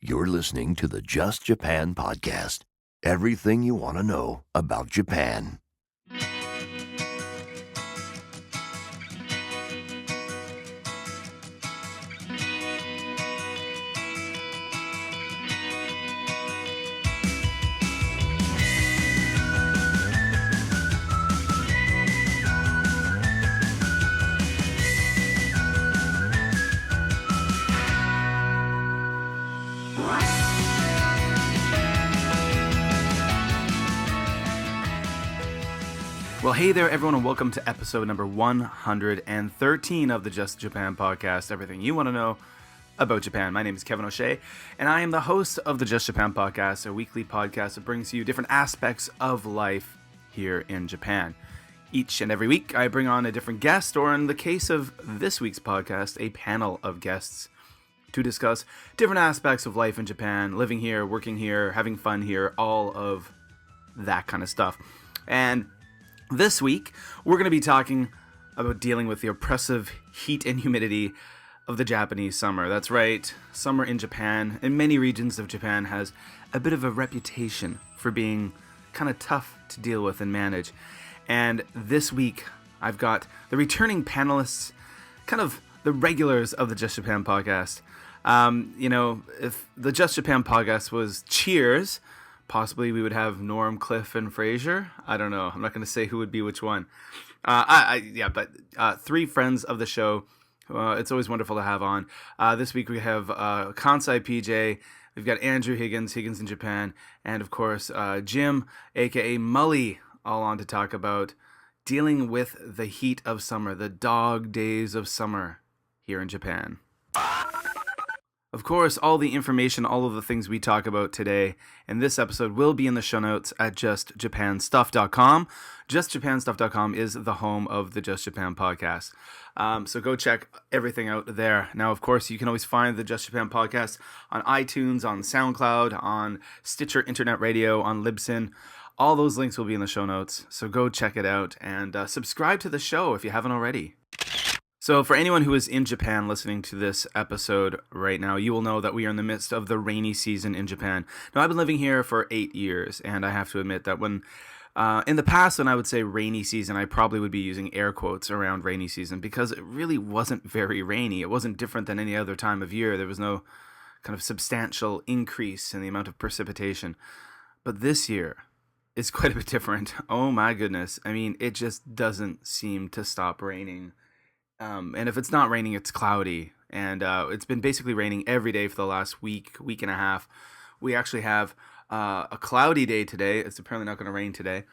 You're listening to the Just Japan podcast. Everything you want to know about Japan. Well, hey there, everyone, and welcome to episode number 113 of the Just Japan podcast, everything you want to know about Japan. My name is Kevin O'Shea, and I am the host of the Just Japan podcast, a weekly podcast that brings you different aspects of life here in Japan. Each and every week, I bring on a different guest, or in the case of this week's podcast, a panel of guests to discuss different aspects of life in Japan, living here, working here, having fun here, all of that kind of stuff. And this week, we're going to be talking about dealing with the oppressive heat and humidity of the Japanese summer. That's right, summer in Japan, in many regions of Japan, has a bit of a reputation for being kind of tough to deal with and manage. And this week, I've got the returning panelists, kind of the regulars of the Just Japan podcast. If the Just Japan podcast was Cheers, possibly we would have Norm, Cliff, and Frasier. I don't know. I'm not going to say who would be which one. But three friends of the show. It's always wonderful to have on. This week we have Kansai PJ. We've got Andrew Higgins in Japan. And of course, Jim, a.k.a. Mully, all on to talk about dealing with the heat of summer, the dog days of summer here in Japan. Of course, all the information, all of the things we talk about today in this episode will be in the show notes at justjapanstuff.com. Justjapanstuff.com is the home of the Just Japan podcast. So go check everything out there. Now, of course, you can always find the Just Japan podcast on iTunes, on SoundCloud, on Stitcher Internet Radio, on Libsyn. All those links will be in the show notes. So go check it out and subscribe to the show if you haven't already. So for anyone who is in Japan listening to this episode right now, you will know that we are in the midst of the rainy season in Japan. Now, I've been living here for 8 years, and I have to admit that when in the past, when I would say rainy season, I probably would be using air quotes around rainy season because it really wasn't very rainy. It wasn't different than any other time of year. There was no kind of substantial increase in the amount of precipitation. But this year is quite a bit different. Oh my goodness. I mean, it just doesn't seem to stop raining. And if it's not raining, it's cloudy. And it's been basically raining every day for the last week and a half. We actually have a cloudy day today. It's apparently not going to rain today.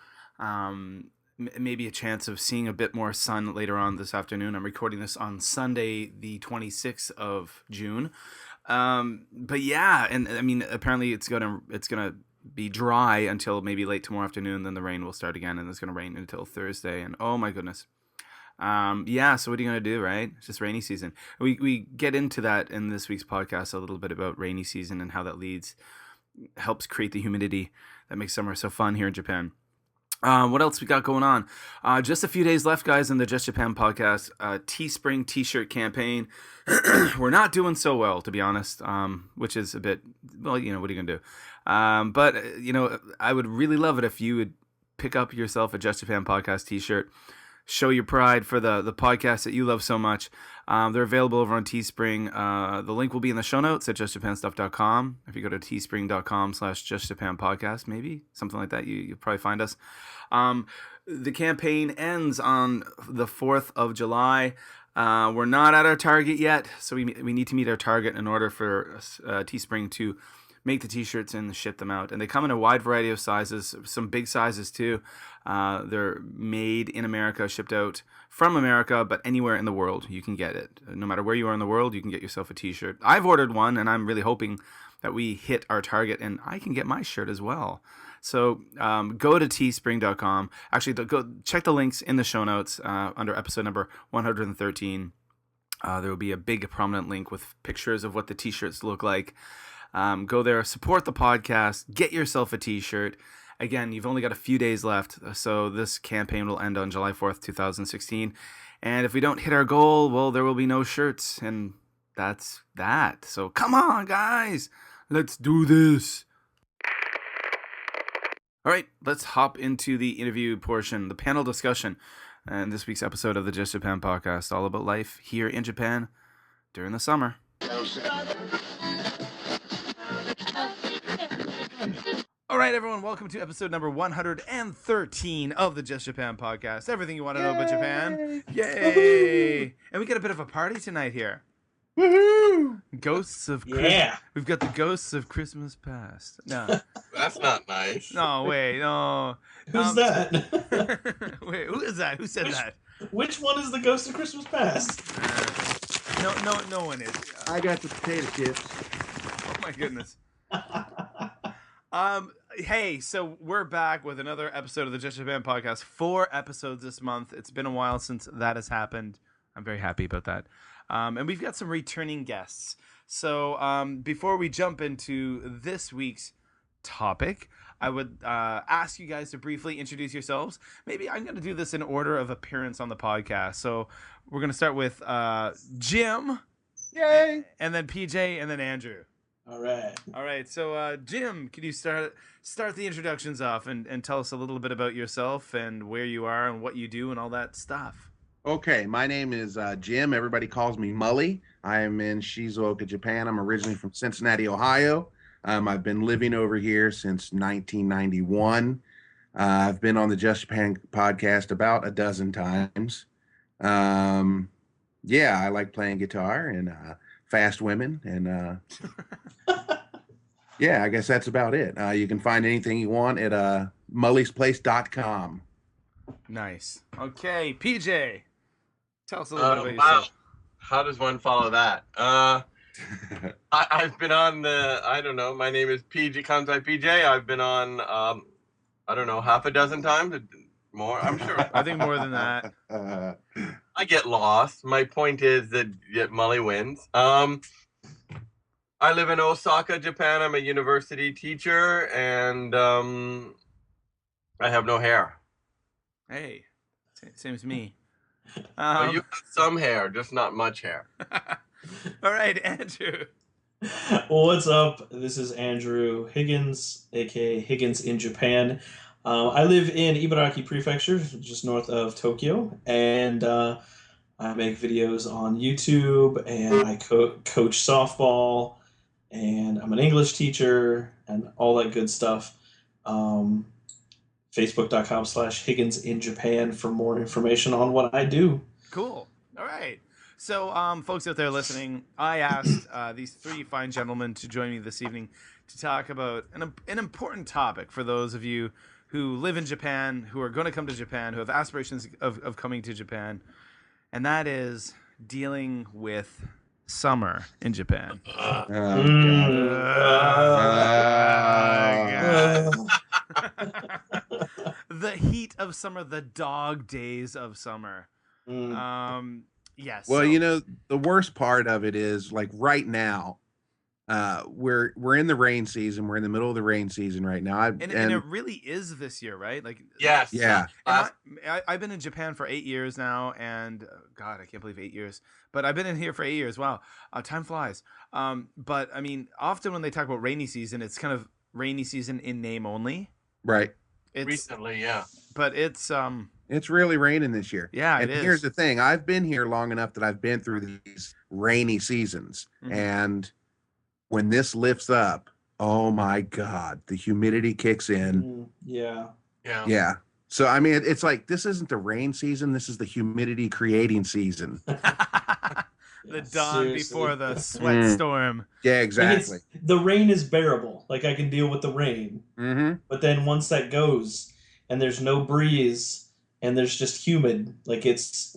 Maybe a chance of seeing a bit more sun later on this afternoon. I'm recording this on Sunday, the 26th of June. But yeah, and I mean, apparently it's gonna be dry until maybe late tomorrow afternoon. Then the rain will start again, and it's going to rain until Thursday. And oh my goodness. So what are you going to do, right? It's just rainy season. We get into that in this week's podcast, a little bit about rainy season and how that helps create the humidity that makes summer so fun here in Japan. What else we got going on? Just a few days left, guys, in the Just Japan podcast Teespring t-shirt campaign. We're not doing so well, to be honest, which is a bit, well, what are you going to do? But I would really love it if you would pick up yourself a Just Japan podcast t-shirt. Show your pride for the podcast that you love so much. They're available over on Teespring. The link will be in the show notes at justjapanstuff.com. If you go to teespring.com/justjapanpodcast, maybe something like that, you'll probably find us. The campaign ends on the 4th of July. We're not at our target yet, so we need to meet our target in order for Teespring to make the t-shirts and ship them out. And they come in a wide variety of sizes, some big sizes too. They're made in America, shipped out from America, but anywhere in the world you can get it. No matter where you are in the world, you can get yourself a t-shirt. I've ordered one, and I'm really hoping that we hit our target and I can get my shirt as well. So go to teespring.com. Actually, go check the links in the show notes under episode number 113. There will be a big prominent link with pictures of what the t-shirts look like. Go there, support the podcast, get yourself a t-shirt. Again, you've only got a few days left, so this campaign will end on July 4th, 2016. And if we don't hit our goal, well, there will be no shirts, and that's that. So come on, guys. Let's do this. All right, let's hop into the interview portion, the panel discussion, and this week's episode of the Just Japan podcast, all about life here in Japan during the summer. All right, everyone, welcome to episode number 113 of the Just Japan podcast. Everything you want to know about Japan. Yay! And we got a bit of a party tonight here. Woohoo! Ghosts of Yeah. We've got the ghosts of Christmas past. No. That's not nice. No, wait, no. Who's that? Wait, who is that? Who said that? Which one is the Ghost of Christmas Past? No one is. I got the potato chips. Oh my goodness. Hey, so we're back with another episode of the Just Japan podcast. 4 episodes this month. It's been a while since that has happened. I'm very happy about that. And we've got some returning guests. So before we jump into this week's topic, I would ask you guys to briefly introduce yourselves. Maybe I'm going to do this in order of appearance on the podcast. So we're going to start with Jim. Yay! And then PJ, and then Andrew. All right. So Jim, can you start the introductions off and tell us a little bit about yourself and where you are and what you do and all that stuff? Okay, my name is Jim. Everybody calls me Mully. I am in Shizuoka, Japan. I'm originally from Cincinnati, Ohio. I've been living over here since 1991. I've been on the Just Japan podcast about a dozen times. Yeah, I like playing guitar and fast women. And yeah, I guess that's about it. You can find anything you want at mullysplace.com. Nice. Okay, PJ, tell us a little bit about Wow. yourself. How does one follow that? I've been on I don't know, my name is PJ, Kansai PJ. I've been on, I don't know, half a dozen times, more, I'm sure. I think more than that. I get lost. My point is that Mully wins. I live in Osaka, Japan. I'm a university teacher, and I have no hair. Hey, same as me. But you have some hair, just not much hair. All right, Andrew. Well, what's up? This is Andrew Higgins, aka Higgins in Japan. I live in Ibaraki Prefecture, just north of Tokyo, and I make videos on YouTube, and I coach softball, and I'm an English teacher, and all that good stuff. Facebook.com/Higgins in Japan for more information on what I do. Cool. All right. So, folks out there listening, I asked these 3 fine gentlemen to join me this evening to talk about an important topic for those of you who live in Japan, who are going to come to Japan, who have aspirations of coming to Japan, and that is dealing with summer in Japan. The heat of summer, the dog days of summer. Yes. Well, so- you know, the worst part of it is like right now, we're in the rain season. We're in the middle of the rain season right now. and it really is this year, right? Like, Yes. Yeah. I've been in Japan for 8 years now, and God, I can't believe 8 years. But I've been in here for 8 years. Wow, time flies. But I mean, often when they talk about rainy season, it's kind of rainy season in name only. right. It's Recently, yeah. but it's It's really raining this year. yeah, And it is. here's the thing. I've been here long enough that I've been through these rainy seasons. Mhm. And when this lifts up, oh my God, the humidity kicks in. Yeah. Yeah. Yeah. So, I mean, it's like, this isn't the rain season. This is the humidity creating season. The dawn Seriously. before the sweat Mm. storm. Yeah, Like, exactly. the rain is bearable. Like, I can deal with the rain. Mm-hmm. But then once that goes and there's no breeze and there's just humid, like it's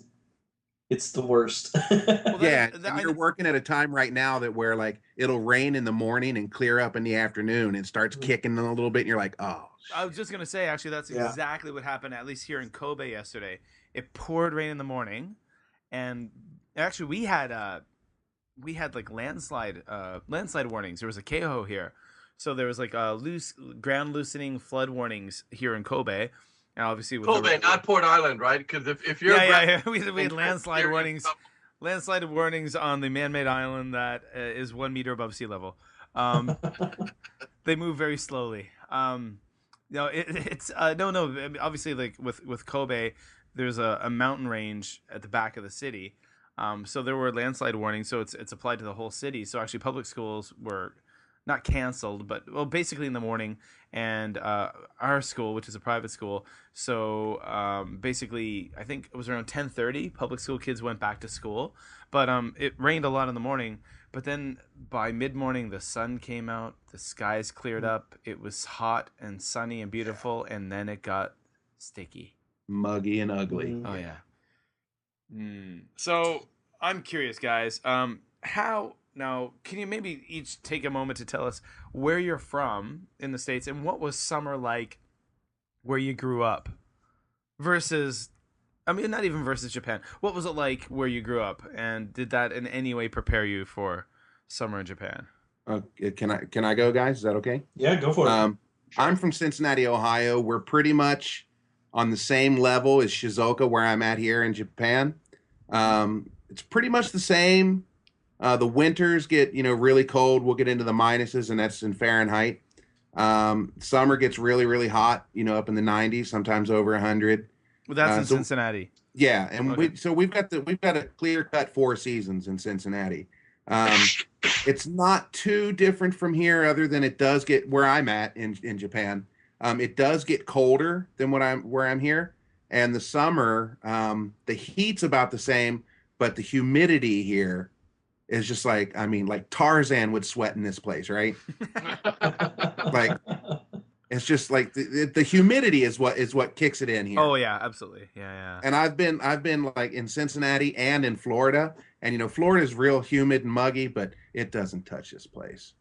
the worst. Well, Yeah, that- and you're working at a time right now that where like it'll rain in the morning and clear up in the afternoon and starts Mhm. kicking a little bit and you're like, oh, I was just gonna say, actually, that's Yeah. exactly what happened. At least here in Kobe yesterday, it poured rain in the morning, and actually we had like landslide warnings. There was a Keiho here, so there was like ground loosening flood warnings here in Kobe, and obviously with Kobe, not Port Island, right? Because if you're yeah. We had in landslide serious warnings. trouble. Landslide warnings on the man-made island that is 1 meter above sea level. They move very slowly. It's no. Obviously, like with Kobe, there's a mountain range at the back of the city. So there were landslide warnings. So it's applied to the whole city. So actually, public schools were not canceled, but basically in the morning. And our school, which is a private school, so basically I think it was around 10:30. Public school kids went back to school, but it rained a lot in the morning. But then by mid-morning, the sun came out, the skies cleared up, it was hot and sunny and beautiful, and then it got sticky. Muggy and ugly. Oh, yeah. So I'm curious, guys. Now, can you maybe each take a moment to tell us where you're from in the States and what was summer like where you grew up versus, I mean, not even versus Japan. What was it like where you grew up, and did that in any way prepare you for summer in Japan? Can I go, guys? Is that okay? Yeah, go for it. I'm from Cincinnati, Ohio. We're pretty much on the same level as Shizuoka, where I'm at here in Japan. It's pretty much the same. The winters get, really cold. We'll get into the minuses, and that's in Fahrenheit. Summer gets really, really hot, up in the 90s, sometimes over 100. Well, that's in Cincinnati. Yeah, and Okay. we've got a clear-cut 4 seasons in Cincinnati. It's not too different from here, other than it does get where I'm at in Japan. It does get colder than where I'm here, and the summer, the heat's about the same, but the humidity here is just like Tarzan would sweat in this place, right? Like, it's just like the humidity is what kicks it in here. Oh yeah, absolutely. Yeah. And I've been like in Cincinnati and in Florida, and Florida is real humid and muggy, but it doesn't touch this place.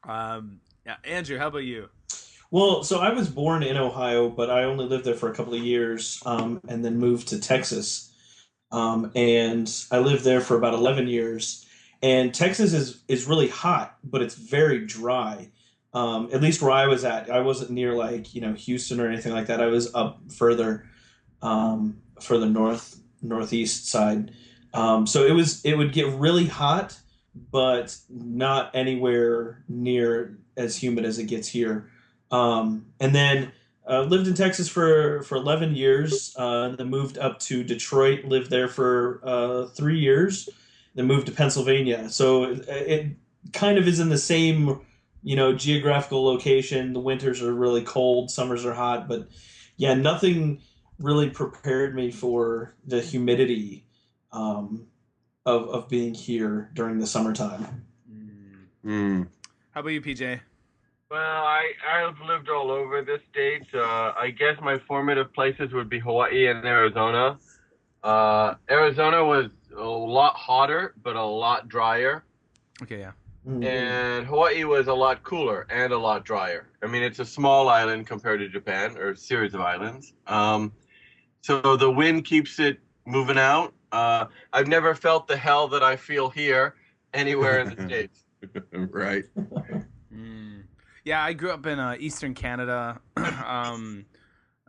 Yeah, Andrew, how about you? Well, so I was born in Ohio, but I only lived there for a couple of years, and then moved to Texas. And I lived there for about 11 years. And Texas is really hot, but it's very dry. At least where I was at, I wasn't near Houston or anything like that. I was up further northeast side. So it would get really hot, but not anywhere near as humid as it gets here. And then lived in Texas for 11 years, then moved up to Detroit, lived there for 3 years, then moved to Pennsylvania. So it kind of is in the same, geographical location. The winters are really cold, summers are hot, but yeah, nothing really prepared me for the humidity of being here during the summertime. How about you, PJ? Well, I've lived all over the state. I guess my formative places would be Hawaii and Arizona. Arizona was a lot hotter, but a lot drier. Okay, yeah. Mm-hmm. And Hawaii was a lot cooler and a lot drier. I mean, it's a small island compared to Japan, or a series of islands. So the wind keeps it moving out. I've never felt the hell that I feel here anywhere in the States. Right. Yeah, I grew up in Eastern Canada.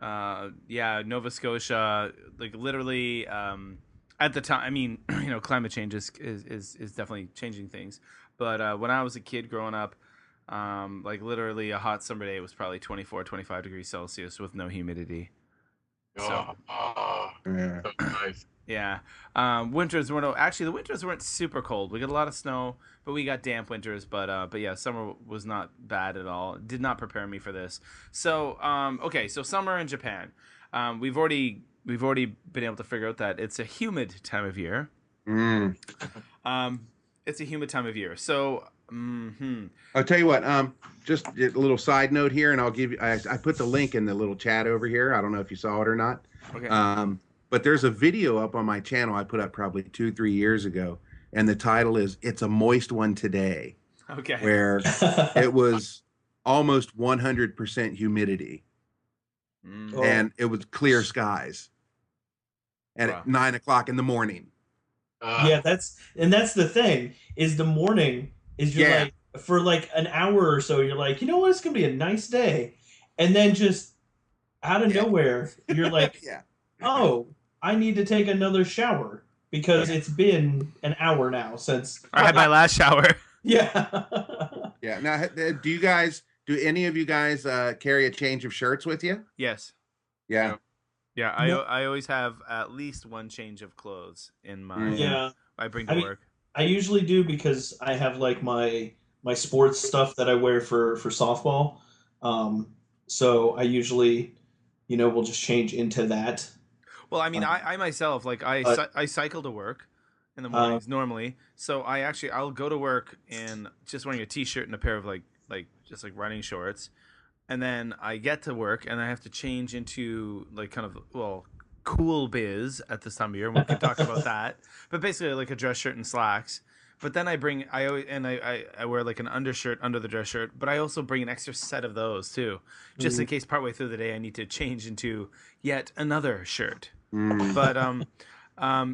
Nova Scotia. Like literally, at the time, I mean, climate change is definitely changing things. But when I was a kid growing up, literally a hot summer day was probably 24, 25 degrees Celsius with no humidity. Yeah. So nice. Yeah. Winters the winters weren't super cold. We got a lot of snow, but we got damp winters. But yeah, summer was not bad at all. It did not prepare me for this. So okay, so summer in Japan. We've already been able to figure out that it's a humid time of year. It's a humid time of year. So I'll tell you what. Just a little side note here, and I'll give you. I put the link in the little chat over here. I don't know if you saw it or not. Okay. But there's a video up on my channel I put up probably 2-3 years ago, and the title is "It's a Moist One Today." Okay. Where it was almost 100% humidity, and it was clear skies, and at 9 o'clock in the morning. Yeah, that's the thing is the morning is you're like for like an hour or so you're like, you know what, it's gonna be a nice day, and then just out of nowhere you're like, oh, I need to take another shower because it's been an hour now since I had my last shower. Yeah. Yeah. Now, do any of you guys carry a change of shirts with you? Yes. Yeah. Yeah, No. I always have at least one change of clothes in my Yeah. I bring to I mean, work. I usually do because I have like my sports stuff that I wear for softball. So I usually, will just change into that. Well, I mean, Um, I myself, like but I cycle to work in the uh, mornings normally. So I'll go to work in just wearing a t-shirt and a pair of like just like running shorts, and then I get to work and I have to change into like kind of cool biz at this time of year, and we can talk about that. But basically like a dress shirt and slacks. But then I wear like an undershirt under the dress shirt, but I also bring an extra set of those too, just in case partway through the day I need to change into yet another shirt. But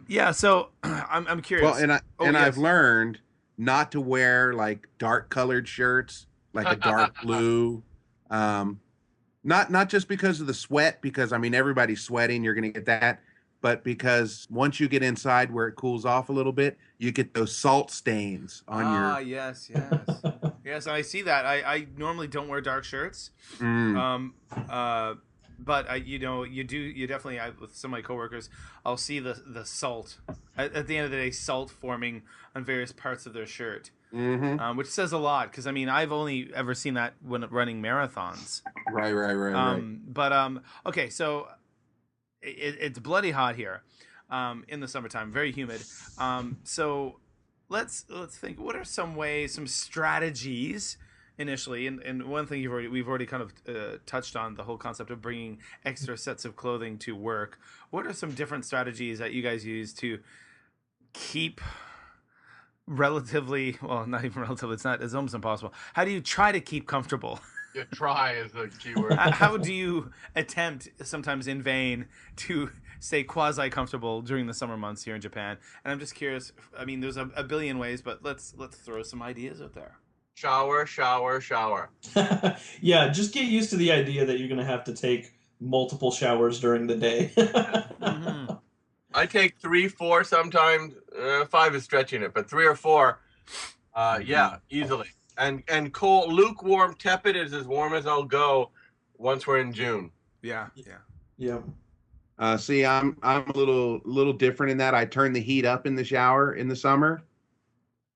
yeah. So I'm curious. Well, Yes. I've learned not to wear like dark colored shirts, like a dark blue. Not just because of the sweat, because I mean everybody's sweating, you're gonna get that, but because once you get inside where it cools off a little bit, you get those salt stains on your. Yes. Yes, I see that. I normally don't wear dark shirts. But you definitely, with some of my coworkers, I'll see the salt at the end of the day, salt forming on various parts of their shirt, which says a lot, because I mean I've only ever seen that when running marathons. Right. But okay, so it's bloody hot here, in the summertime, very humid. So let's think. What are some strategies? Initially, and one thing we've already kind of touched on, the whole concept of bringing extra sets of clothing to work. What are some different strategies that you guys use to keep relatively, well, not even relatively, it's almost impossible. How do you try to keep comfortable? Yeah, try is the key word. How do you attempt, sometimes in vain, to stay quasi comfortable during the summer months here in Japan? And I'm just curious. I mean, there's a billion ways, but let's throw some ideas out there. Shower. Yeah, just get used to the idea that you're going to have to take multiple showers during the day. I take 3, 4 sometimes. 5 is stretching it, but 3 or 4, yeah, easily. And cold, lukewarm, tepid is as warm as I'll go once we're in June. Yeah. See, I'm a little different in that I turn the heat up in the shower in the summer.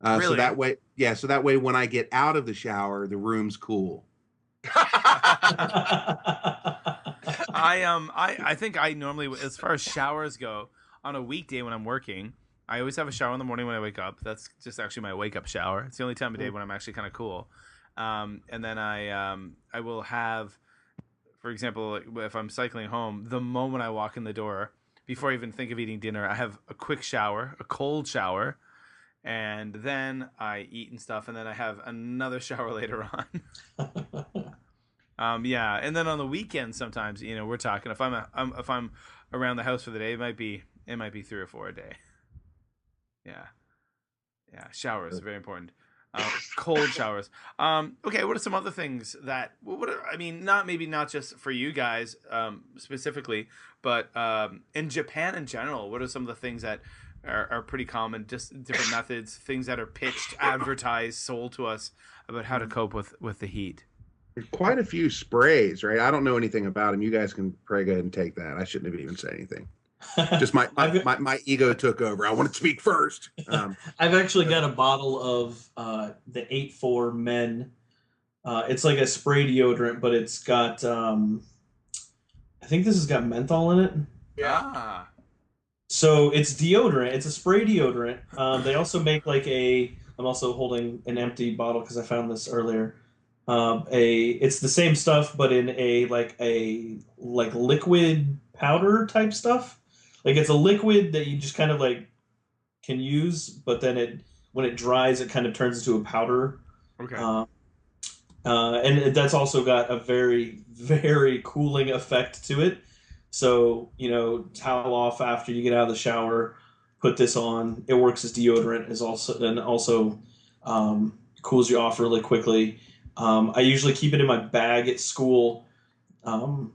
Really? So that way when I get out of the shower, the room's cool. I think I normally, as far as showers go, on a weekday when I'm working, I always have a shower in the morning when I wake up. That's just actually my wake up shower. It's the only time of day when I'm actually kind of cool. And then I will have, for example, if I'm cycling home, the moment I walk in the door, before I even think of eating dinner, I have a quick shower, a cold shower. And then I eat and stuff, and then I have another shower later on. Yeah, and then on the weekends, sometimes we're talking. If I'm around the house for the day, it might be 3 or 4 a day. Yeah. Showers, very important. Cold showers. Okay, what are some other things that? Not just for you guys specifically, but in Japan in general. What are some of the things that are pretty common, just different methods, things that are pitched, advertised, sold to us about how to cope with the heat? There's quite a few sprays, right? I don't know anything about them. You guys can probably go ahead and take that. I shouldn't have even said anything. Just my ego took over. I want to speak first. I've actually got a bottle of the 8-4 Men. It's like a spray deodorant, but it's got I think this has got menthol in it. Yeah. So it's deodorant. It's a spray deodorant. They also make like I'm also holding an empty bottle because I found this earlier. It's the same stuff, but in a liquid powder type stuff. Like it's a liquid that you just kind of like can use, but then when it dries, it kind of turns into a powder. Okay. And that's also got a very, very cooling effect to it. So, towel off after you get out of the shower, put this on. It works as deodorant, also cools you off really quickly. I usually keep it in my bag at school, and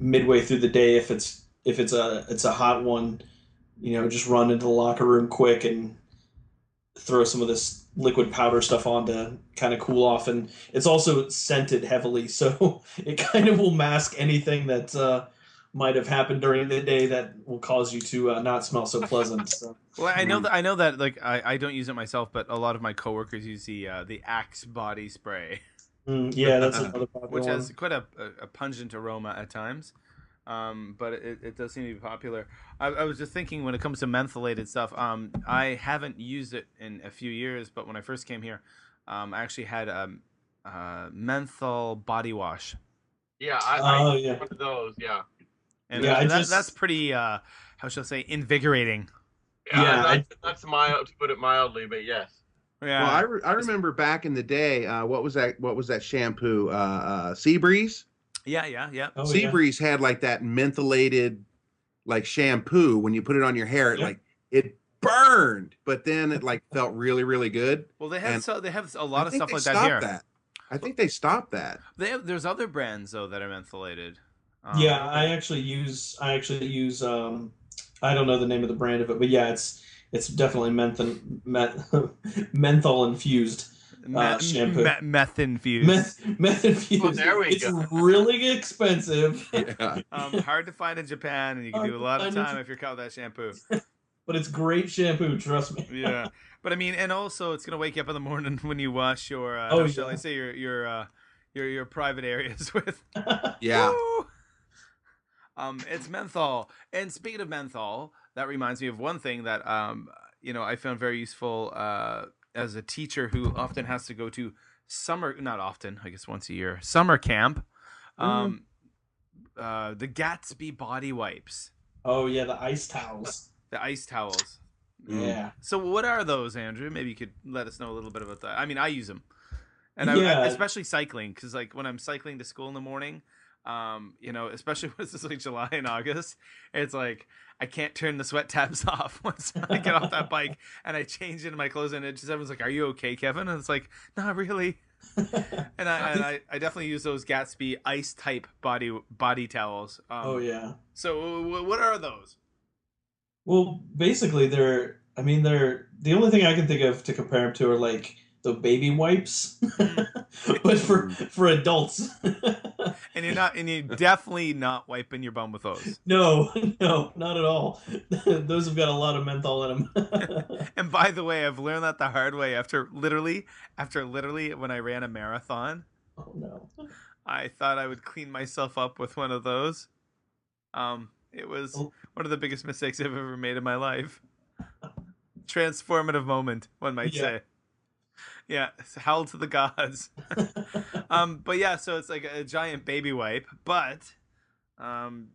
midway through the day, if it's a hot one, just run into the locker room quick and throw some of this liquid powder stuff on to kind of cool off. And it's also scented heavily, so it kind of will mask anything that might have happened during the day that will cause you to not smell so pleasant. So. Well, I know that like I don't use it myself, but a lot of my coworkers use the Axe body spray. Yeah, that's another popular which one. has quite a pungent aroma at times. But it does seem to be popular. I was just thinking when it comes to mentholated stuff, I haven't used it in a few years, but when I first came here, I actually had a menthol body wash. Yeah, I yeah. one of those. Yeah. And Yeah, that's pretty, how shall I say, invigorating. Yeah, That's mild, to put it mildly, but yes. Yeah. Well, I remember back in the day, what was that shampoo? Seabreeze? Yeah. Oh, yeah. Seabreeze had like that mentholated like shampoo. When you put it on your hair, it burned, but then it like felt really, really good. Well, they have a lot I of think stuff they like that stopped here. that. I think they stopped that. There's other brands though that are mentholated. Yeah, I actually use I don't know the name of the brand of it, but yeah, it's definitely menthol infused shampoo. Meth infused. Meth infused. Well, there we It's go. really expensive. Yeah. Hard to find in Japan, and you can do a lot of Hard to find time if you're caught with that shampoo. But it's great shampoo, trust me. Yeah, but I mean, and also it's gonna wake you up in the morning when you wash your shall I say your private areas with. Yeah. Woo! It's menthol. And speaking of menthol, that reminds me of one thing that I found very useful as a teacher who often has to go to not often, I guess once a year, summer camp. The Gatsby body wipes. Oh yeah, the ice towels. The ice towels. Yeah. So what are those, Andrew? Maybe you could let us know a little bit about that. I mean, I use them. And Yeah. especially cycling, because like when I'm cycling to school in the morning, especially when it's like July and August, it's like I can't turn the sweat tabs off once I get off that bike and I change into my clothes, and everyone's like, "Are you okay, Kevin?" And it's like, "Not really." And I definitely use those Gatsby ice type body towels. Oh yeah. So what are those? Well, basically, they're the only thing I can think of to compare them to are like the baby wipes, but for adults. And you're definitely not wiping your bum with those. No, not at all. Those have got a lot of menthol in them. And by the way, I've learned that the hard way after literally when I ran a marathon. Oh no. I thought I would clean myself up with one of those. It was one of the biggest mistakes I've ever made in my life. Transformative moment, one might say. Yeah, it's hell to the gods. But yeah, so it's like a giant baby wipe, but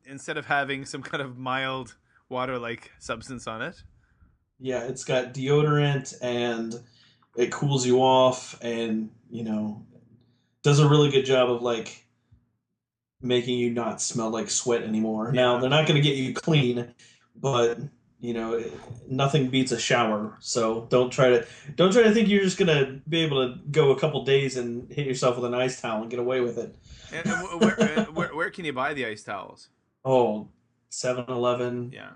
instead of having some kind of mild water-like substance on it. Yeah, it's got deodorant and it cools you off and, does a really good job of like making you not smell like sweat anymore. Yeah. Now, they're not going to get you clean, but nothing beats a shower. So don't try to think you're just going to be able to go a couple days and hit yourself with an ice towel and get away with it. And where can you buy the ice towels? Oh, 7-Eleven. Yeah.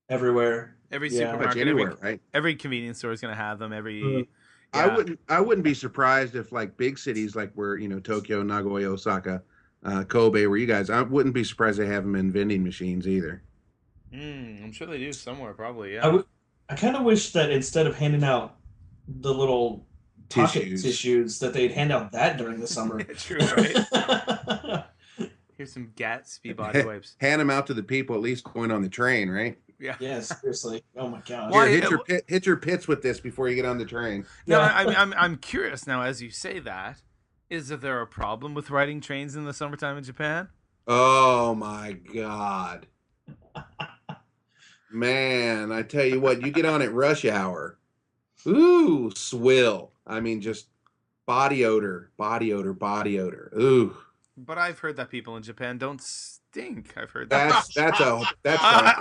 Everywhere. Every Yeah. supermarket, Anywhere, right? every convenience store is going to have them. Mm. I wouldn't be surprised if like big cities like where Tokyo, Nagoya, Osaka, Kobe, where you guys, I wouldn't be surprised they have them in vending machines either. I'm sure they do somewhere, probably. Yeah. I kind of wish that instead of handing out the little pocket tissues, that they'd hand out that during the summer. True, right? Here's some Gatsby body wipes. Hand them out to the people at least going on the train, right? Yeah. Yeah, seriously. Oh my gosh. Why- Here, hit your pits with this before you get on the train. No, Yeah. I'm curious now. As you say that, is there a problem with riding trains in the summertime in Japan? Oh my God. Man, I tell you what, you get on at rush hour. Ooh, swill. I mean, just body odor. Ooh. But I've heard that people in Japan don't stink. I've heard that. That's a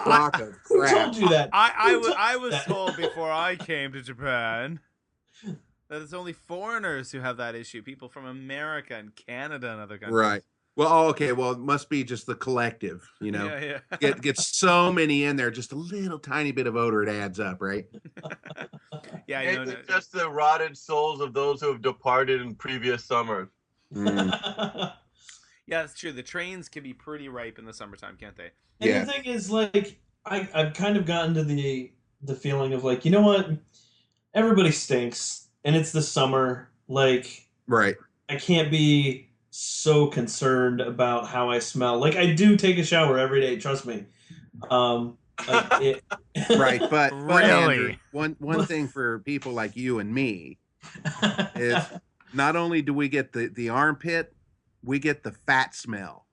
flock of Who crap. told you that? I was that? told before I came to Japan that it's only foreigners who have that issue. People from America and Canada and other countries. Right. Well, oh, okay. Well, it must be just the collective, Yeah. Get so many in there, just a little tiny bit of odor, it adds up, right? Yeah, I know. Maybe it's just the rotted souls of those who have departed in previous summers. Yeah, that's true. The trains can be pretty ripe in the summertime, can't they? And Yeah. the thing is, like, I've kind of gotten to the feeling of like, you know what? Everybody stinks, and it's the summer. Like, Right. I can't be so concerned about how I smell. Like, I do take a shower every day. Trust me. Like it. Right. But Really? Andrew, one thing for people like you and me is not only do we get the armpit, we get the fat smell.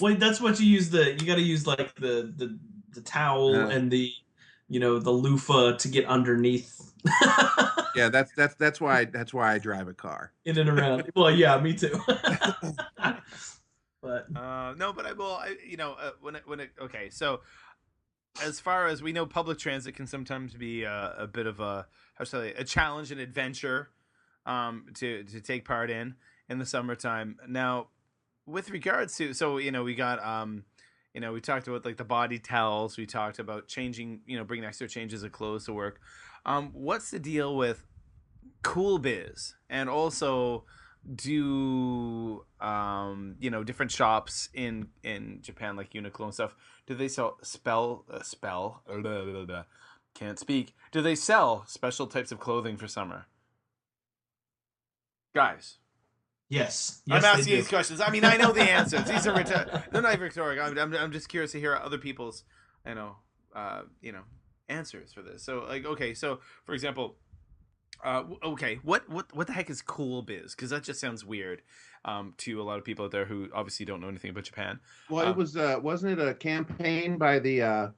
Wait, that's what you use. You got to use like the towel and the the loofah to get underneath. Yeah, that's why I drive a car. In and around. Well, yeah, me too. But no, but okay. So as far as we know, public transit can sometimes be a bit of a a challenge, an adventure, to take part in the summertime. Now, with regards to, so we got we talked about like the body towels. We talked about changing, bringing extra changes of clothes to work. What's the deal with Cool Biz? And also, do different shops in Japan, like Uniqlo and stuff, do they sell can't speak. Do they sell special types of clothing for summer? Guys. yes, I'm asking they do. these questions. I mean, I know the answers. These are they're not rhetorical. I'm just curious to hear other people's, answers for this. So, like, okay, so for example, okay, what the heck is Cool Biz? Because that just sounds weird to a lot of people out there who obviously don't know anything about Japan. Well, it was wasn't it a campaign by the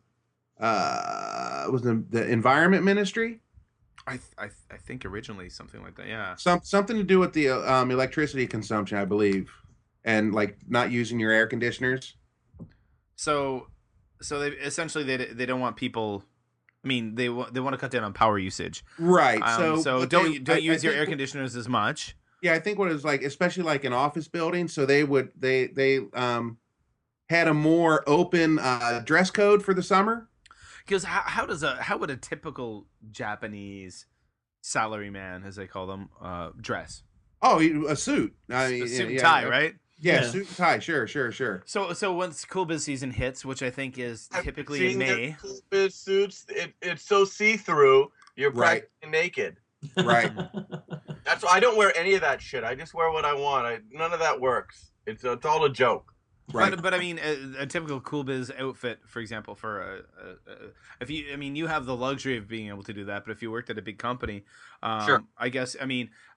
was the Environment Ministry? I think originally something like that. Yeah. Something to do with the electricity consumption, I believe, and like not using your air conditioners. So they essentially they don't want people. I mean, they want to cut down on power usation. Right. So don't use your air conditioners as much. Yeah, I think what it was like, especially like in office buildings, so they had a more open dress code for the summer. Because how would a typical Japanese salaryman, as they call them, dress? Oh, a suit. I mean, A suit and tie, right? Yeah, Yeah. suit and tie. Sure. So once Cool Biz season hits, which I think is typically in Seeing May. the Cool Biz suits, it's so see-through, you're Right. practically naked. Right. That's why I don't wear any of that shit. I just wear what I want. None of that works. It's all a joke. Right. But I mean, a typical Cool Biz outfit, for example, for you have the luxury of being able to do that. But if you worked at a big company, Sure. I guess,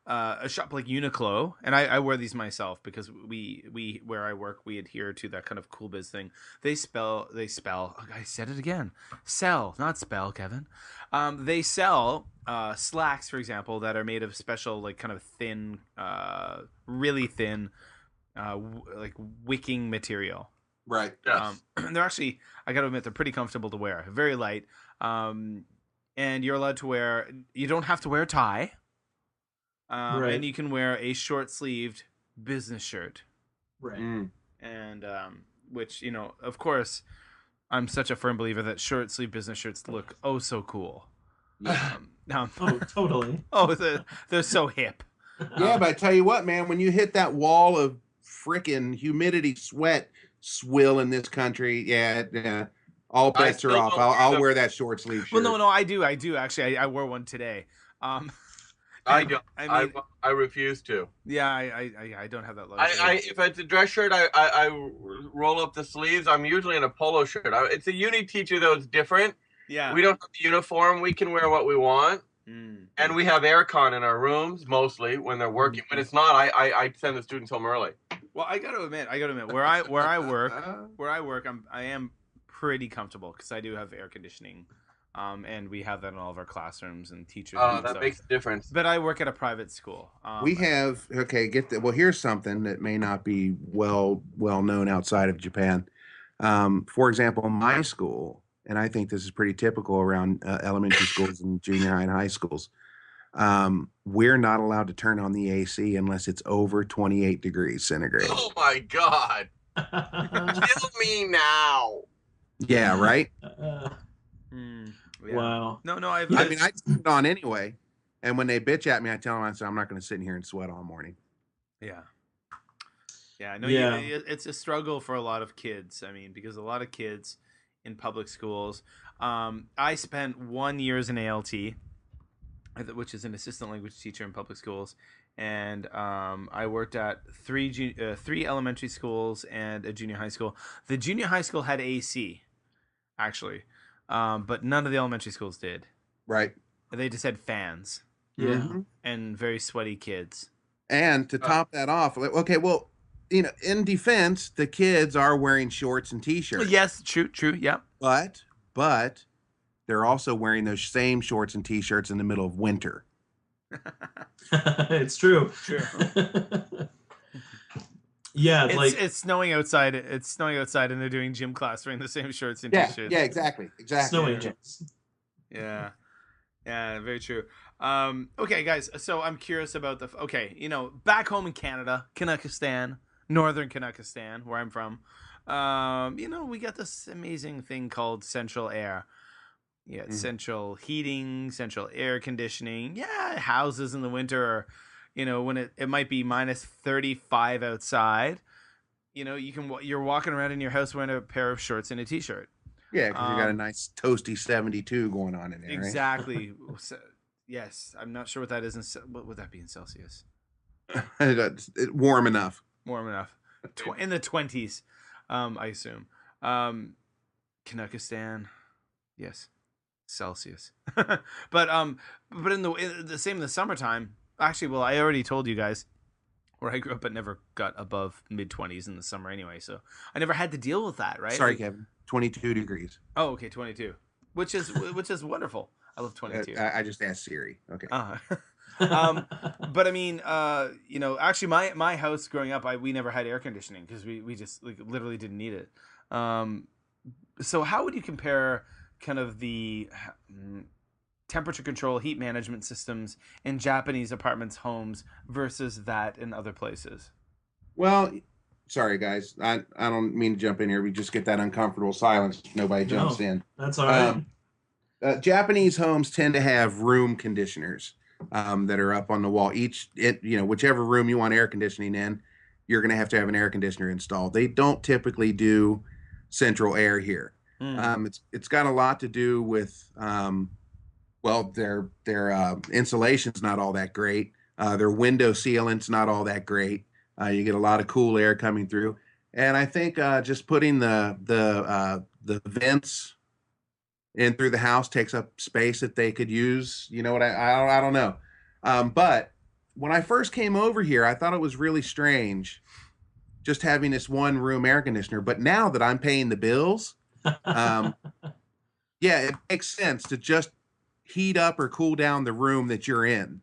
a shop like Uniqlo, and I wear these myself because we where I work, we adhere to that kind of Cool Biz thing. They spell. I said it again. Sell, not spell, Kevin. They sell slacks, for example, that are made of special, like, kind of thin, really thin, like wicking material. Right. Yes. They're actually, I gotta admit, they're pretty comfortable to wear. Very light. And you're allowed to wear. You don't have to wear a tie. Right. And you can wear a short-sleeved business shirt. Right. Mm. And which, of course, I'm such a firm believer that short-sleeved business shirts look oh so cool. Oh, totally. They're so hip. Yeah, but I tell you what, man, when you hit that wall of freaking humidity, sweat, swill in this country, yeah, all bets are still off. don't I'll wear wear that short sleeve shirt. Well, no, I do actually. I wore one today. I don't. I mean, I refuse to. yeah, I don't have that luxury. If it's a dress shirt, I roll up the sleeves. I'm usually in a polo shirt. It's a uni teacher, though. It's different. Yeah. We don't have a uniform. We can wear what we want. Mm. And we have aircon in our rooms mostly when they're working. When it's not, I send the students home early. Well, I gotta admit, where I work, I am pretty comfortable because I do have air conditioning, and we have that in all of our classrooms and teachers. Oh, and that stuff. makes a difference. But I work at a private school. We have get that. Well, here's something that may not be well known outside of Japan. For example, my school, and I think this is pretty typical around elementary schools and junior high and high schools. we're not allowed to turn on the AC unless it's over 28 degrees centigrade. Oh my God. Kill me now. Yeah, right? Yeah. Wow. No, I mean, I turn it on anyway. And when they bitch at me, I tell them, I say, I'm not going to sit in here and sweat all morning. Yeah. Yeah. No, Yeah. it's a struggle for a lot of kids. I mean, because a lot of kids in public schools. I spent 1 year as an ALT, which is an assistant language teacher in public schools. And I worked at three elementary schools and a junior high school. The junior high school had AC, actually, but none of the elementary schools did. Right. They just had fans. Yeah. Mm-hmm. And very sweaty kids. And to top that off, okay, well, in defense, the kids are wearing shorts and t-shirts. Yes, true, yeah. But they're also wearing those same shorts and t-shirts in the middle of winter. It's true. True. Yeah, it's snowing outside. It's snowing outside, and they're doing gym class wearing the same shirts and t-shirts. Yeah, exactly. snowing yeah. gyms. Yeah, very true. Okay, guys. So I'm curious about back home in Canada, Canuckistan, northern Canuckistan, where I'm from. We got this amazing thing called central air. Yeah, central heating, central air conditioning. Yeah, houses in the winter are, when it might be minus 35 outside. You're walking around in your house wearing a pair of shorts and a t-shirt. Yeah, because you got a nice toasty 72 going on in there. Exactly. Right? So, yes, I'm not sure what that is. What would that be in Celsius? Warm enough. Warm enough. In the 20s, I assume. Canuckistan, yes, Celsius. but in the same in the summertime. Actually, well, I already told you guys where I grew up, but never got above mid-20s in the summer anyway. So I never had to deal with that, right? Sorry, Kevin. 22 degrees. Oh, okay, 22, which is wonderful. I love 22. I just asked Siri. Okay. But I mean, actually, my house growing up, we never had air conditioning because we just literally didn't need it. So how would you compare kind of the temperature control, heat management systems in Japanese apartments, homes versus that in other places? Well, sorry guys, I don't mean to jump in here. We just get that uncomfortable silence. Nobody jumps in. That's all right. Japanese homes tend to have room conditioners that are up on the wall. Whichever room you want air conditioning in, you're going to have an air conditioner installed. They don't typically do central air here. It's got a lot to do with their insulation's not all that great. Their window sealant's not all that great. You get a lot of cool air coming through, and I think just putting the vents in through the house takes up space that they could use. You know what? I don't know. But when I first came over here, I thought it was really strange just having this one room air conditioner. But now that I'm paying the bills, it makes sense to just heat up or cool down the room that you're in.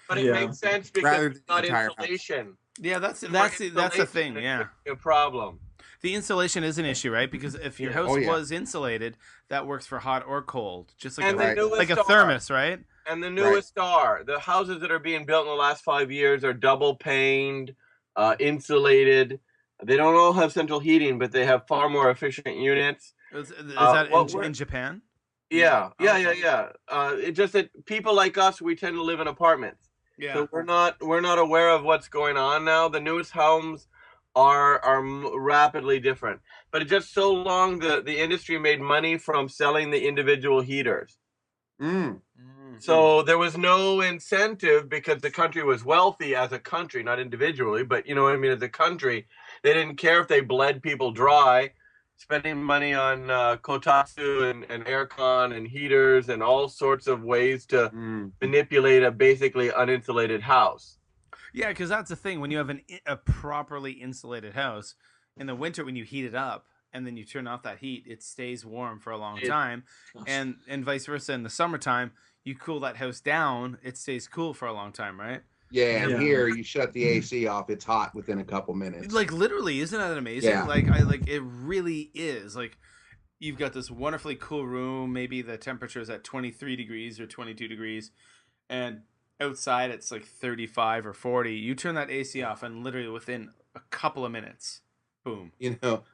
But it makes sense because it's not insulation. House. Yeah, that's the thing. Yeah, a problem. The insulation is an issue, right? Because if your house was insulated, that works for hot or cold, just like a thermos, right? And the newest are the houses that are being built in the last 5 years are double paned, insulated. They don't all have central heating, but they have far more efficient units. Is that in Japan? Yeah. It's just that people like us, we tend to live in apartments. Yeah. So we're not aware of what's going on now. The newest homes are rapidly different. But it's just so long the industry made money from selling the individual heaters. So there was no incentive because the country was wealthy as a country, not individually, but as a country, they didn't care if they bled people dry, spending money on kotatsu and aircon and heaters and all sorts of ways to manipulate a basically uninsulated house. Yeah, because that's the thing. When you have a properly insulated house, in the winter when you heat it up and then you turn off that heat, it stays warm for a long time. And vice versa in the summertime, you cool that house down, it stays cool for a long time, right? Yeah, and here you shut the AC off, it's hot within a couple minutes. Like literally, isn't that amazing? Yeah. Like it really is. Like you've got this wonderfully cool room. Maybe the temperature is at 23 degrees or 22 degrees, and outside it's like 35 or 40. You turn that AC off, and literally within a couple of minutes, boom.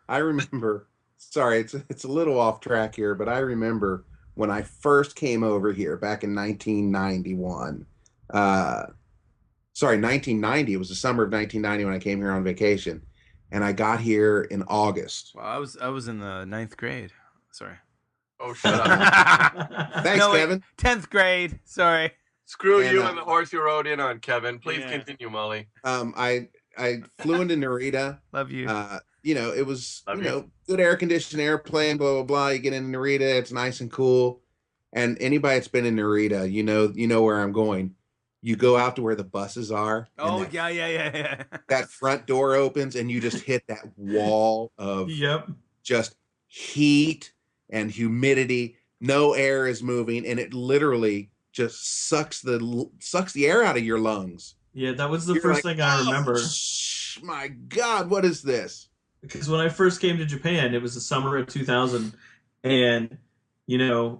I remember. Sorry, it's a little off track here, but I remember when I first came over here back in 1991. 1990. It was the summer of 1990 when I came here on vacation, and I got here in August. Well, I was in the 9th grade. Sorry. Oh, shut up. Thanks, Kevin. 10th grade. Sorry. Screw you and the horse you rode in on, Kevin. Please continue, Mully. I flew into Narita. Love you. It was good air conditioned airplane, blah blah blah. You get into Narita, it's nice and cool. And anybody that's been in Narita, you know where I'm going. You go out to where the buses are. Oh, yeah. That front door opens and you just hit that wall of just heat and humidity. No air is moving, and it literally just sucks the air out of your lungs. Yeah, that was the first thing I remember. My God, what is this? Because when I first came to Japan, it was the summer of 2000, and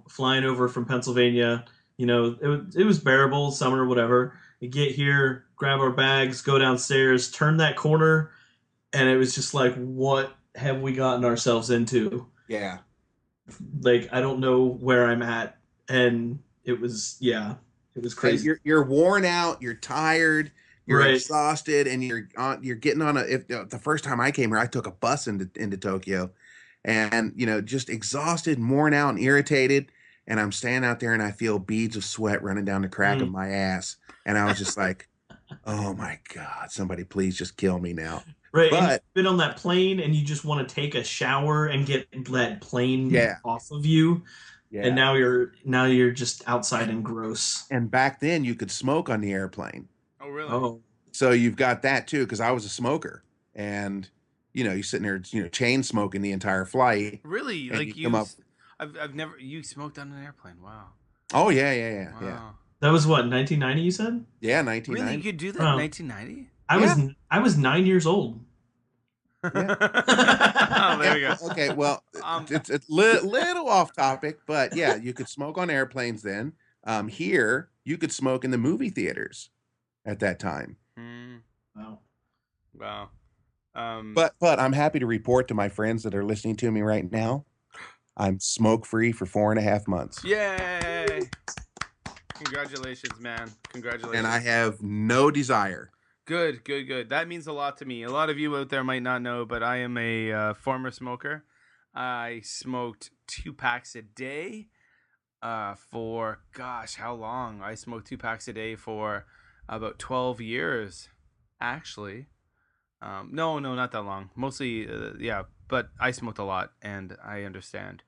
flying over from Pennsylvania, it was bearable, summer, whatever. You get here, grab our bags, go downstairs, turn that corner, and it was just like, what have we gotten ourselves into? Yeah. Like, I don't know where I'm at, and it was crazy. You're worn out, you're tired, you're exhausted, and you're getting on the first time I came here, I took a bus into Tokyo, and just exhausted and worn out and irritated, and I'm standing out there and I feel beads of sweat running down the crack of my ass, and I was just like, oh my God, somebody please just kill me now. Right, but and you've been on that plane and you just want to take a shower and get that plane off of you. Yeah. And now you're just outside and gross. And back then you could smoke on the airplane. Oh, really? Oh. So you've got that too, because I was a smoker, and you're sitting there, chain smoking the entire flight. Really? Like I've never smoked on an airplane. Wow. Oh yeah. Wow. Yeah. That was what, 1990 you said? Yeah, 1990. Really, you could do that in 1990? I was 9 years old. Yeah. Oh, there we go. Okay, well, it's a little off topic, but yeah, you could smoke on airplanes then. Here, you could smoke in the movie theaters at that time. Wow. But I'm happy to report to my friends that are listening to me right now, I'm smoke free for 4.5 months. Yay! Congratulations, man. Congratulations. And I have no desire. Good. That means a lot to me. A lot of you out there might not know, but I am a former smoker. I smoked 2 packs a day for, gosh, how long? I smoked 2 packs a day for about 12 years, actually. No, not that long. Mostly, but I smoked a lot, and I understand.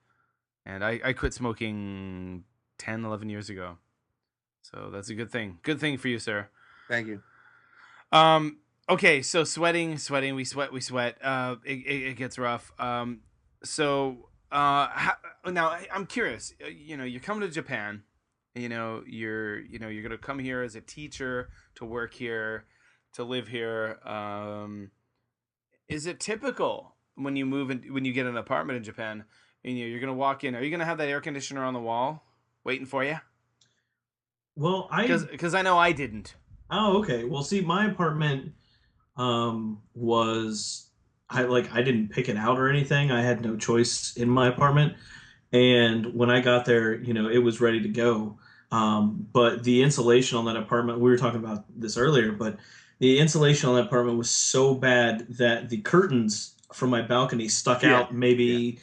And I quit smoking 10, 11 years ago. So that's a good thing. Good thing for you, sir. Thank you. Okay, so sweating, we sweat. It gets rough. Now I'm curious. You're coming to Japan. You're gonna come here as a teacher to work here, to live here. Is it typical when you move in, when you get an apartment in Japan, and you're gonna walk in? Are you gonna have that air conditioner on the wall waiting for you? Well, because I know I didn't. Oh, okay. Well, see, my apartment was I didn't pick it out or anything. I had no choice in my apartment, and when I got there, it was ready to go. But the insulation on that apartment, we were talking about this earlier, but the insulation on that apartment was so bad that the curtains from my balcony stuck out maybe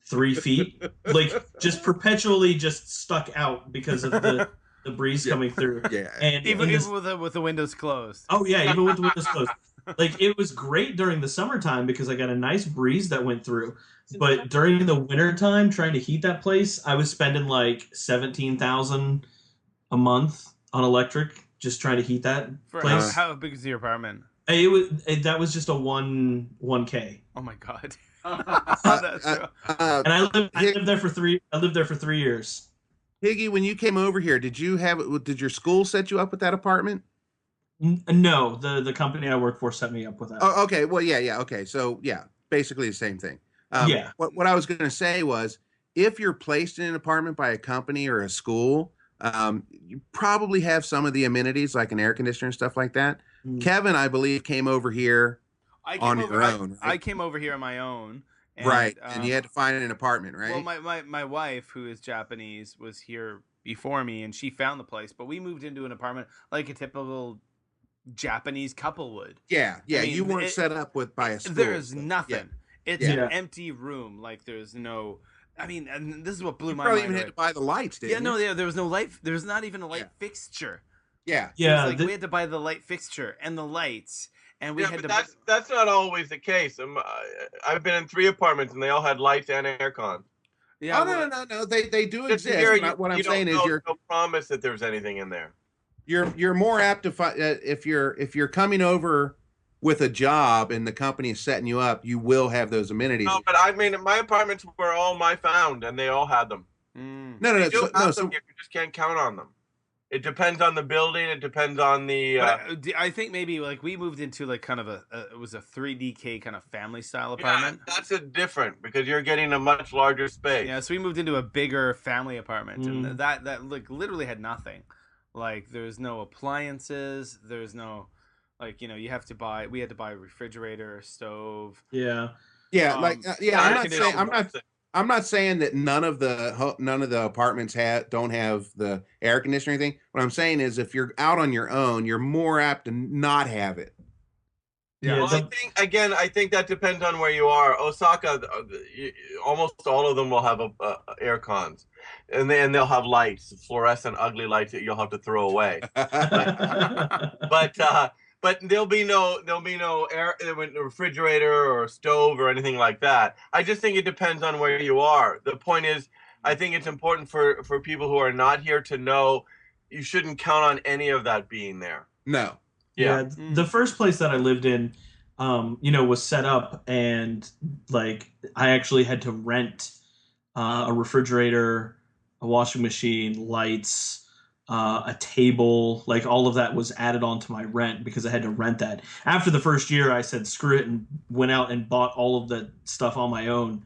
3 feet, like just perpetually just stuck out because of the breeze coming through. Yeah. And even with the windows closed. Oh yeah, even with the windows closed. Like, it was great during the summertime because I got a nice breeze that went through. But during the winter time, trying to heat that place, I was spending like $17,000 a month on electric just trying to heat that place. How big is your apartment? That was just a 1K. Oh my God. And I lived there for 3 years. Higgy, when you came over here, did your school set you up with that apartment? No, the company I work for set me up with that. Oh, okay. Well, yeah. Okay. So yeah, basically the same thing. Yeah. What I was going to say was, if you're placed in an apartment by a company or a school, you probably have some of the amenities like an air conditioner and stuff like that. Mm. Kevin, I believe, came over here on your own. I came over here on my own. And, right, and you had to find an apartment, right? Well, my wife, who is Japanese, was here before me, and she found the place. But we moved into an apartment like a typical Japanese couple would. Yeah. I mean, you weren't set up by a school. There's nothing. Yeah. It's an empty room. Like there's no. I mean, and this is what blew my mind. You probably even had to buy the lights, didn't you? There was no light. There was not even a light fixture. Yeah. Yeah. We had to buy the light fixture and the lights. And we had to. That's not always the case. I've been in 3 apartments and they all had lights and aircon. Yeah. No. They do exist. What I'm saying is, you're no promise that there's anything in there. You're more apt to find if you're coming over with a job and the company is setting you up, you will have those amenities. No, but I mean, my apartments were all my found, and they all had them. No. You just can't count on them. It depends on the building. It depends on the. I think maybe like we moved into like kind of it was a 3DK kind of family style apartment. Yeah, that's different because you're getting a much larger space. Yeah, so we moved into a bigger family apartment, and that like literally had nothing. Like there's no appliances. There's no, like we had to buy a refrigerator, a stove. Yeah. Yeah. I'm not saying that none of the apartments don't have the air conditioner or anything. What I'm saying is, if you're out on your own, you're more apt to not have it. Yeah, well, I think that depends on where you are. Osaka, almost all of them will have air cons, and they'll have lights, fluorescent, ugly lights that you'll have to throw away. But there'll be no air, refrigerator or stove or anything like that. I just think it depends on where you are. The point is, I think it's important for people who are not here to know you shouldn't count on any of that being there. No. Yeah. The first place that I lived in, was set up, and like I actually had to rent a refrigerator, a washing machine, lights, a table, like all of that was added onto my rent because I had to rent that. After the first year, I said screw it and went out and bought all of that stuff on my own.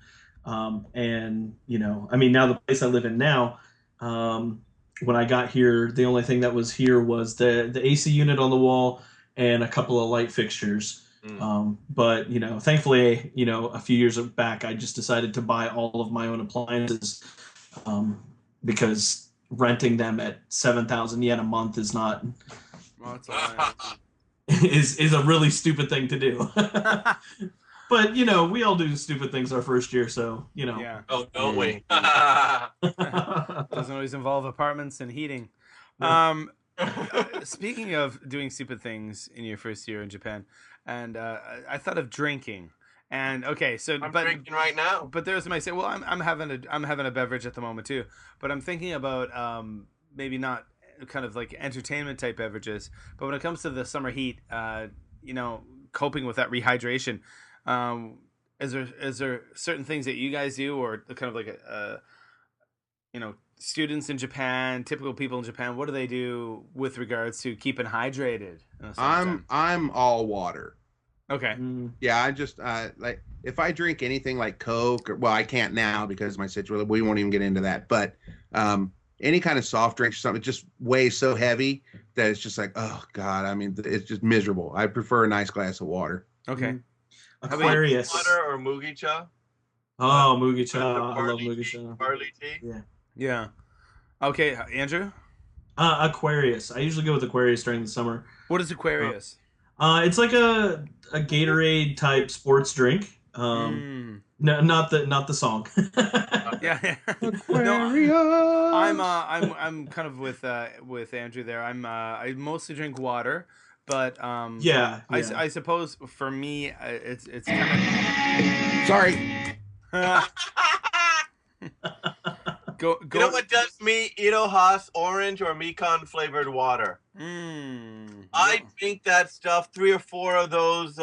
And now the place I live in now, when I got here, the only thing that was here was the AC unit on the wall and a couple of light fixtures. But thankfully, a few years back, I just decided to buy all of my own appliances, because renting them at 7,000 yen a month is not is a really stupid thing to do. But we all do stupid things our first year, so Yeah. Oh, don't we? Doesn't always involve apartments and heating. Speaking of doing stupid things in your first year in Japan, and I thought of drinking. And okay, so I'm drinking right now. But there's my say. Well, I'm having a beverage at the moment too. But I'm thinking about maybe not kind of like entertainment type beverages. But when it comes to the summer heat, coping with that rehydration, is there certain things that you guys do, or kind of like students in Japan, typical people in Japan? What do they do with regards to keeping hydrated? I'm all water. Okay. Yeah, I just like if I drink anything like Coke, I can't now because of my situation. We won't even get into that. But any kind of soft drink or something, it just weighs so heavy that it's just like, oh God, I mean, it's just miserable. I prefer a nice glass of water. Okay. Aquarius. Water or mugicha? Oh, mugicha. I love mugicha. Barley tea? Yeah. Okay, Andrew? Aquarius. I usually go with Aquarius during the summer. What is Aquarius? It's like a Gatorade type sports drink. No, not the song. Yeah. Aquarius. No, I'm kind of with Andrew there. I mostly drink water, but yeah. I suppose for me it's kind of sorry. Go. You know what does me? Ito Haas orange or Mekon flavored water. I drink that stuff, 3 or 4 of those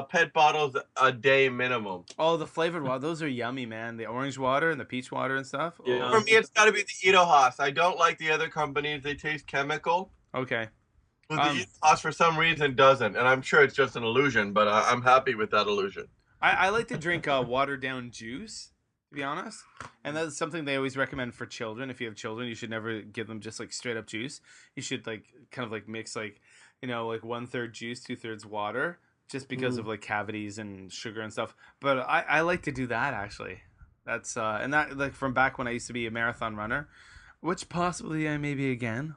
PET bottles a day minimum. Oh, the flavored water, those are yummy, man. The orange water and the peach water and stuff. Yeah. For me, it's got to be the Ito Haas. I don't like the other companies; they taste chemical. Okay. But the Ito Haas, for some reason, doesn't, and I'm sure it's just an illusion. But I'm happy with that illusion. I like to drink watered down juice, to be honest. And that's something they always recommend for children. If you have children, you should never give them just like straight up juice. You should like kind of like mix like, like 1/3 juice, 2/3 water, just because of like cavities and sugar and stuff. But I like to do that actually. That's and that like from back when I used to be a marathon runner, which possibly I may be again.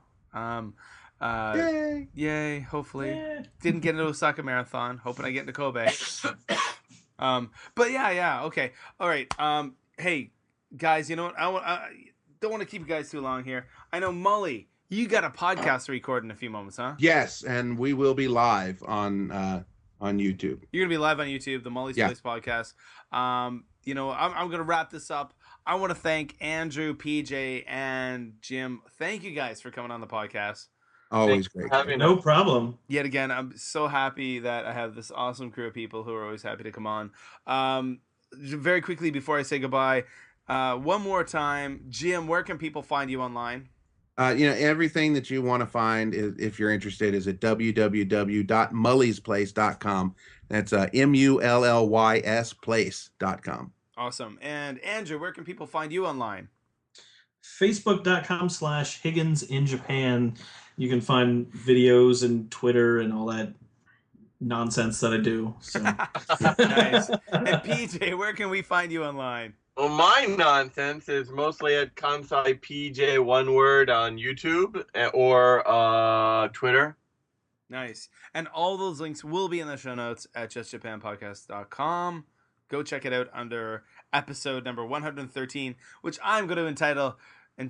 Yay! Hopefully, didn't get into Osaka Marathon. Hoping I get into Kobe. But yeah, okay, all right. Hey guys, you know what? I don't want to keep you guys too long here. I know Mully, you got a podcast to record in a few moments, huh? Yes, and we will be live on YouTube. You're gonna be live on YouTube, the Mully's Place podcast. I'm gonna wrap this up. I want to thank Andrew, PJ, and Jim. Thank you guys for coming on the podcast. Always great. No problem. Yet again, I'm so happy that I have this awesome crew of people who are always happy to come on. Very quickly before I say goodbye, one more time, Jim, where can people find you online? Everything that you want to find, if you're interested, is at www.mullysplace.com. That's MULLYS place.com. Awesome. And Andrew, where can people find you online? Facebook.com/Higgins in Japan. You can find videos and Twitter and all that nonsense that I do. So. Nice. And PJ, where can we find you online? Well, my nonsense is mostly at Kansai PJ, one word, on YouTube or Twitter. Nice. And all those links will be in the show notes at justjapanpodcast.com. Go check it out under episode number 113, which I'm going to entitle. I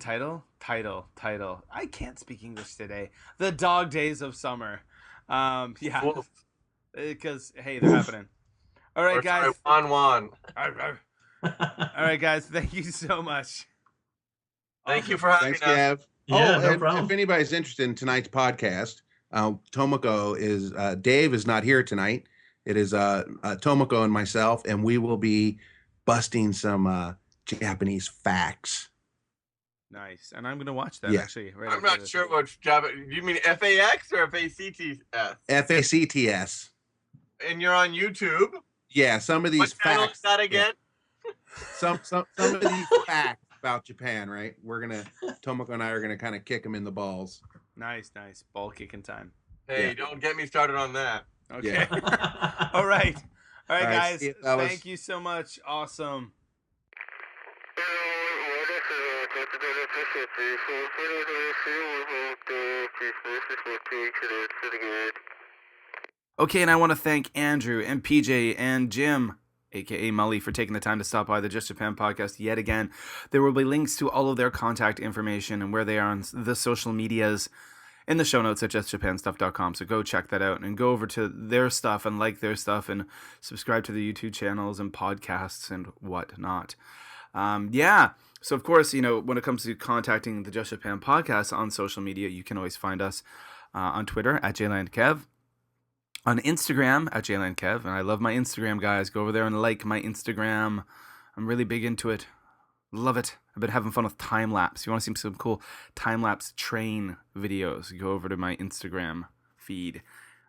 can't speak English today. The Dog Days of Summer. Yeah. Because, hey, they're happening. All right, guys. Juan. All right, guys. Thank you so much. Thank you for having us. Gav. Yeah, no problem. If anybody's interested in tonight's podcast, Tomoko is Dave is not here tonight. It is Tomoko and myself, and we will be busting some Japanese facts. Nice. And I'm going to watch that, actually. Right, I'm not sure which job. You mean FAX or FACTS? FACTS. And you're on YouTube? Yeah, some of these what channel facts. Is that again? Some of these facts about Japan, right? Tomoko and I are gonna kind of kick them in the balls. Nice. Ball kicking time. Hey, don't get me started on that. Okay. All right, guys. See, thank you so much. Awesome. Okay, and I want to thank Andrew and PJ and Jim, aka Mully, for taking the time to stop by the Just Japan podcast yet again. There will be links to all of their contact information and where they are on the social medias in the show notes at justjapanstuff.com. So go check that out and go over to their stuff and like their stuff and subscribe to the YouTube channels and podcasts and whatnot. So of course, when it comes to contacting the Just Japan podcast on social media, you can always find us on Twitter at JLandKev, on Instagram at JLandKev, and I love my Instagram, guys. Go over there and like my Instagram. I'm really big into it. Love it. I've been having fun with time-lapse. You want to see some cool time-lapse train videos, go over to my Instagram feed.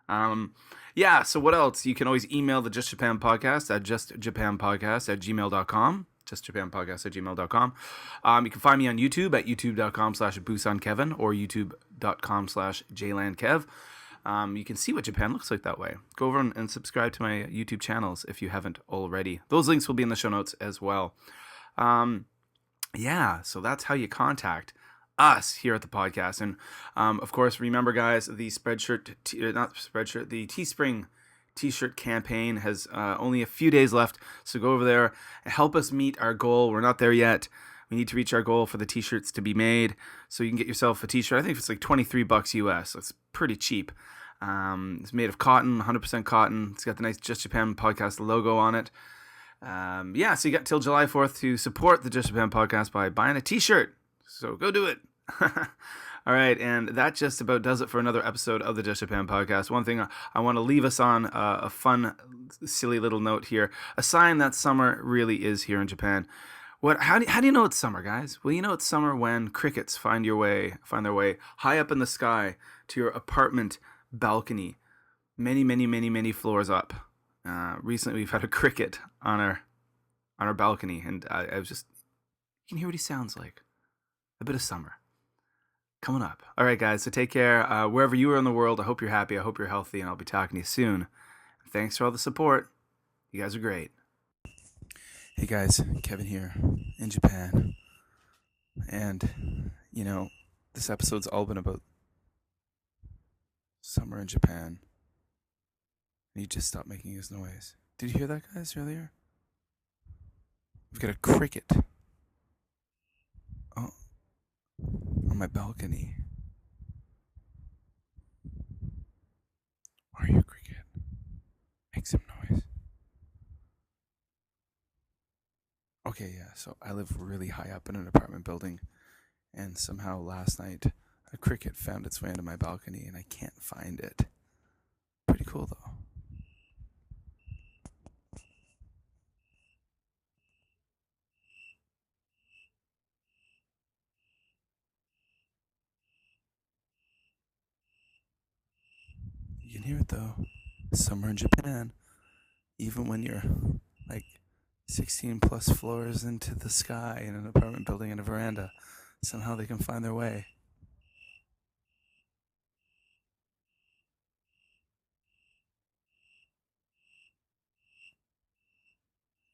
So what else? You can always email the Just Japan podcast at justjapanpodcast@gmail.com. justjapanpodcast@gmail.com. You can find me on YouTube at youtube.com/BusanKevin or youtube.com/JLandKev. You can see what Japan looks like that way. Go over and subscribe to my YouTube channels if you haven't already. Those links will be in the show notes as well. So that's how you contact us here at the podcast. And of course, remember, guys, the Teespring t-shirt campaign has only a few days left. So go over there and help us meet our goal. We're not there yet. We need to reach our goal for the t-shirts to be made. So you can get yourself a t-shirt. I think it's like $23 US. So it's pretty cheap. It's made of cotton, 100% cotton. It's got the nice Just Japan podcast logo on it. So you got till July 4th to support the Just Japan podcast by buying a t-shirt. So go do it. All right, and that just about does it for another episode of the Just Japan podcast. One thing I want to leave us on a fun, silly little note here. A sign that summer really is here in Japan. How do you know it's summer, guys? Well, you know it's summer when crickets find their way high up in the sky to your apartment balcony, many, many, many, many floors up. Recently, we've had a cricket on our balcony, and I was just, you can hear what he sounds like. A bit of summer coming up. All right, guys. So take care. Wherever you are in the world, I hope you're happy. I hope you're healthy, and I'll be talking to you soon. Thanks for all the support. You guys are great. Hey guys, Kevin here in Japan. And, this episode's all been about summer in Japan. And he just stopped making his noise. Did you hear that, guys, earlier? We've got a cricket on my balcony. Are you a cricket? Make some noise. Okay, yeah, so I live really high up in an apartment building, and somehow last night a cricket found its way into my balcony and I can't find it. Pretty cool though. You can hear it though. Summer in Japan. Even when you're like 16 plus floors into the sky in an apartment building in a veranda, somehow they can find their way.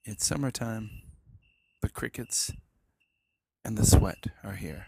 It's summertime. The crickets and the sweat are here.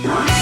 What?